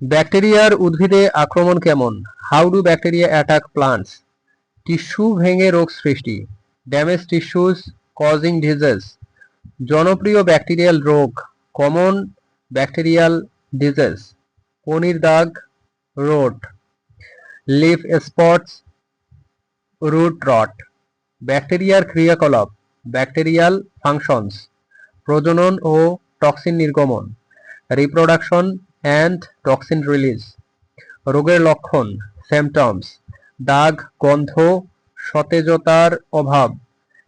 ব্যাকটেরিয়ার উদ্ভিদে আক্রমণ কেমন? How do bacteria attack plants? Tissue ভেঙে রোগ সৃষ্টি, ড্যামেজ টিস্যুস কজিং ডিজিজ। জনপ্রিয় ব্যাকটেরিয়াল রোগ, কমন ব্যাকটেরিয়াল ডিজিজ, পনির দাগ, রোট, লিফ স্পটস, রুট রট। ব্যাকটেরিয়ার ক্রিয়াকলাপ, ব্যাকটেরিয়াল ফাংশনস, প্রজনন ও টক্সিন নির্গমন, রিপ্রোডাকশন অ্যান্ড টক্সিন রিলিজ। রোগের লক্ষণ, সিমটমস, দাগ, গন্ধ, সতেজতার অভাব,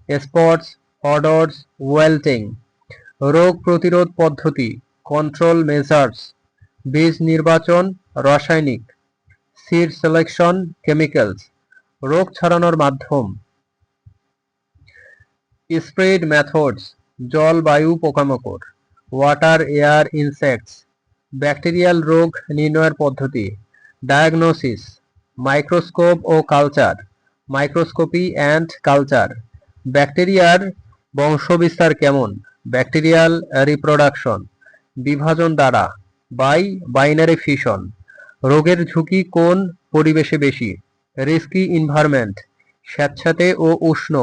স্পটস, অডর্স, ওয়েল্টিং। রোগ প্রতিরোধ পদ্ধতি, কন্ট্রোল মেজার্স, বীজ নির্বাচন, রাসায়নিক, সিড সিলেকশন, কেমিক্যালস। রোগ ছড়ানোর মাধ্যম, স্প্রেড মেথডস, জল, বায়ু, পোকামাকড়, ওয়াটার, এয়ার, ইনসেক্টস। ব্যাকটেরিয়াল রোগ নির্ণয়ের পদ্ধতি, ডায়াগনোসিস, মাইক্রোস্কোপ ও কালচার, মাইক্রোস্কোপি অ্যান্ড কালচার। ব্যাকটেরিয়ার বংশবিস্তার কেমন? ব্যাকটেরিয়াল রিপ্রোডাকশন, বিভাজন দ্বারা, বাই বাইনারি ফিশন। রোগের ঝুঁকি কোন পরিবেশে বেশি? রিস্কি ইনভায়রনমেন্ট, স্যাঁতসেঁতে ও উষ্ণ,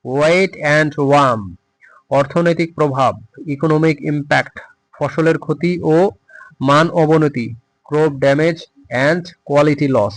ওয়েট অ্যান্ড ওয়ার্ম। অর্থনৈতিক প্রভাব, ইকোনমিক ইম্প্যাক্ট, ফসলের ক্ষতি ও মান অবনতি, crop damage and quality loss.